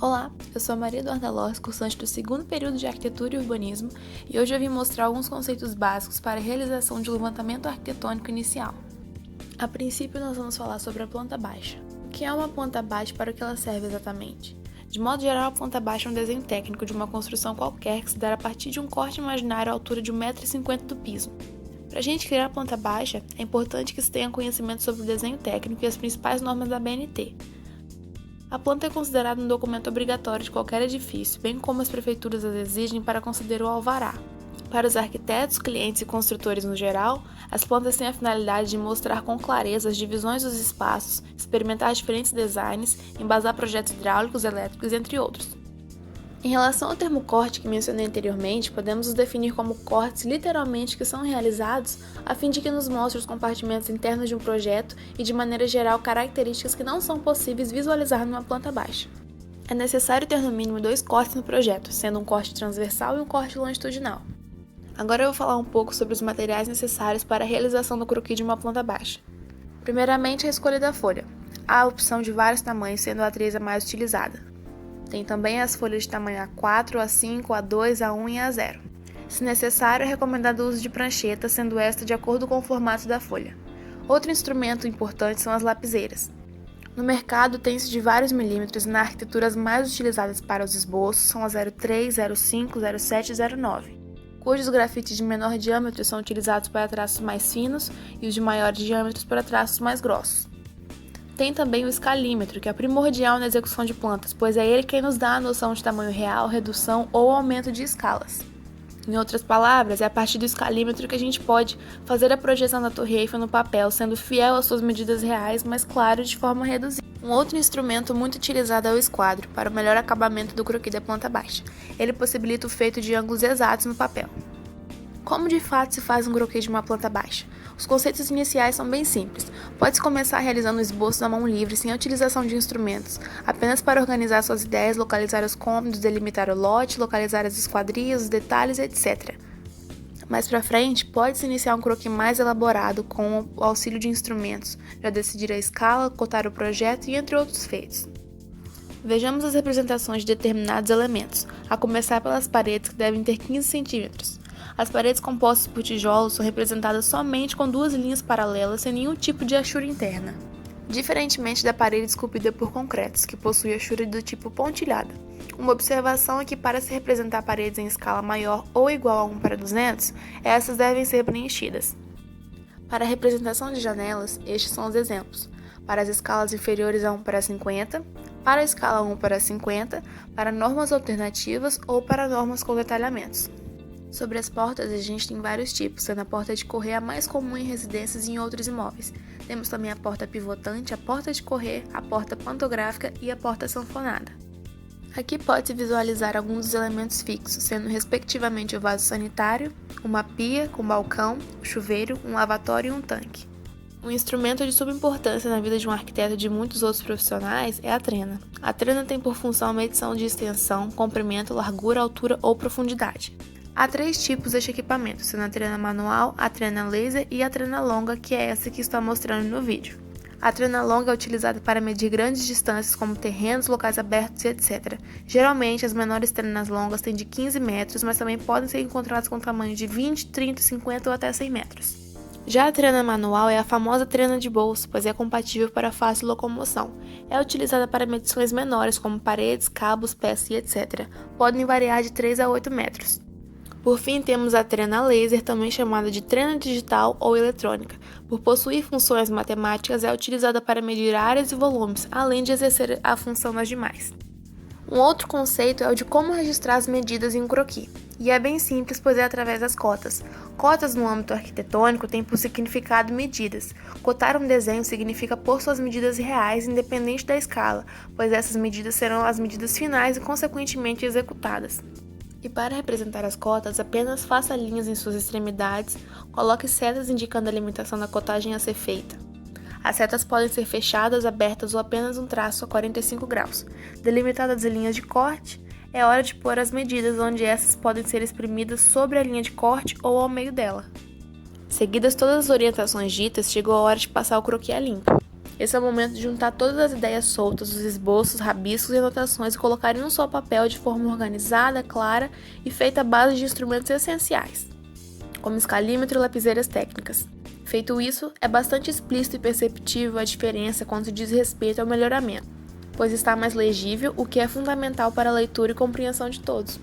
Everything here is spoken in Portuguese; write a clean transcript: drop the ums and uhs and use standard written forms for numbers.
Olá, eu sou a Maria Eduarda Lors, cursante do segundo período de Arquitetura e Urbanismo, e hoje eu vim mostrar alguns conceitos básicos para a realização de um levantamento arquitetônico inicial. A princípio, nós vamos falar sobre a planta baixa. O que é uma planta baixa e para o que ela serve exatamente? De modo geral, a planta baixa é um desenho técnico de uma construção qualquer que se dá a partir de um corte imaginário à altura de 1,50 m do piso. Para a gente criar a planta baixa, é importante que se tenha conhecimento sobre o desenho técnico e as principais normas da BNT. A planta é considerada um documento obrigatório de qualquer edifício, bem como as prefeituras as exigem para conceder o alvará. Para os arquitetos, clientes e construtores no geral, as plantas têm a finalidade de mostrar com clareza as divisões dos espaços, experimentar diferentes designs, embasar projetos hidráulicos, elétricos, entre outros. Em relação ao termo corte que mencionei anteriormente, podemos os definir como cortes literalmente que são realizados a fim de que nos mostre os compartimentos internos de um projeto e, de maneira geral, características que não são possíveis visualizar numa planta baixa. É necessário ter no mínimo 2 cortes no projeto, sendo um corte transversal e um corte longitudinal. Agora eu vou falar um pouco sobre os materiais necessários para a realização do croquis de uma planta baixa. Primeiramente, a escolha da folha. Há a opção de vários tamanhos, sendo a A3 a mais utilizada. Tem também as folhas de tamanho A4, A5, A2, A1 e A0. Se necessário, é recomendado o uso de prancheta, sendo esta de acordo com o formato da folha. Outro instrumento importante são as lapiseiras. No mercado, tem-se de vários milímetros e na arquitetura as mais utilizadas para os esboços são a 03, 05, 07 e 09, cujos grafites de menor diâmetro são utilizados para traços mais finos e os de maior diâmetro para traços mais grossos. Tem também o escalímetro, que é primordial na execução de plantas, pois é ele quem nos dá a noção de tamanho real, redução ou aumento de escalas. Em outras palavras, é a partir do escalímetro que a gente pode fazer a projeção da Torre Eiffel no papel, sendo fiel às suas medidas reais, mas claro, de forma reduzida. Um outro instrumento muito utilizado é o esquadro, para o melhor acabamento do croquis da planta baixa. Ele possibilita o feito de ângulos exatos no papel. Como de fato se faz um croquis de uma planta baixa? Os conceitos iniciais são bem simples. Pode-se começar realizando o esboço na mão livre, sem a utilização de instrumentos, apenas para organizar suas ideias, localizar os cômodos, delimitar o lote, localizar as esquadrias, os detalhes, etc. Mais para frente, pode-se iniciar um croquis mais elaborado com o auxílio de instrumentos, já decidir a escala, cotar o projeto e entre outros feitos. Vejamos as representações de determinados elementos, a começar pelas paredes que devem ter 15 centímetros. As paredes compostas por tijolos são representadas somente com 2 linhas paralelas sem nenhum tipo de achura interna, diferentemente da parede esculpida por concretos, que possui achura do tipo pontilhada. Uma observação é que para se representar paredes em escala maior ou igual a 1:200, essas devem ser preenchidas. Para a representação de janelas, estes são os exemplos: para as escalas inferiores a 1:50, para a escala 1:50, para normas alternativas ou para normas com detalhamentos. Sobre as portas, a gente tem vários tipos, sendo a porta de correr a mais comum em residências e em outros imóveis. Temos também a porta pivotante, a porta de correr, a porta pantográfica e a porta sanfonada. Aqui pode-se visualizar alguns dos elementos fixos, sendo respectivamente o vaso sanitário, uma pia com balcão, um chuveiro, um lavatório e um tanque. Um instrumento de suma importância na vida de um arquiteto e de muitos outros profissionais é a trena. A trena tem por função a medição de extensão, comprimento, largura, altura ou profundidade. Há 3 tipos deste equipamento, sendo a trena manual, a trena laser e a trena longa, que é essa que está mostrando no vídeo. A trena longa é utilizada para medir grandes distâncias, como terrenos, locais abertos e etc. Geralmente, as menores trenas longas têm de 15 metros, mas também podem ser encontradas com tamanho de 20, 30, 50 ou até 100 metros. Já a trena manual é a famosa trena de bolso, pois é compatível para fácil locomoção. É utilizada para medições menores, como paredes, cabos, peças e etc. Podem variar de 3 a 8 metros. Por fim, temos a trena laser, também chamada de trena digital ou eletrônica. Por possuir funções matemáticas, é utilizada para medir áreas e volumes, além de exercer a função nas demais. Um outro conceito é o de como registrar as medidas em um croquis. E é bem simples, pois é através das cotas. Cotas no âmbito arquitetônico têm por significado medidas. Cotar um desenho significa pôr suas medidas reais, independente da escala, pois essas medidas serão as medidas finais e consequentemente executadas. E para representar as cotas, apenas faça linhas em suas extremidades, coloque setas indicando a limitação da cotagem a ser feita. As setas podem ser fechadas, abertas ou apenas um traço a 45 graus. Delimitadas as linhas de corte, é hora de pôr as medidas, onde essas podem ser exprimidas sobre a linha de corte ou ao meio dela. Seguidas todas as orientações ditas, chegou a hora de passar o croquis a limpo. Esse é o momento de juntar todas as ideias soltas, os esboços, rabiscos e anotações e colocar em um só papel de forma organizada, clara e feita à base de instrumentos essenciais, como escalímetro e lapiseiras técnicas. Feito isso, é bastante explícito e perceptível a diferença quando se diz respeito ao melhoramento, pois está mais legível, o que é fundamental para a leitura e compreensão de todos.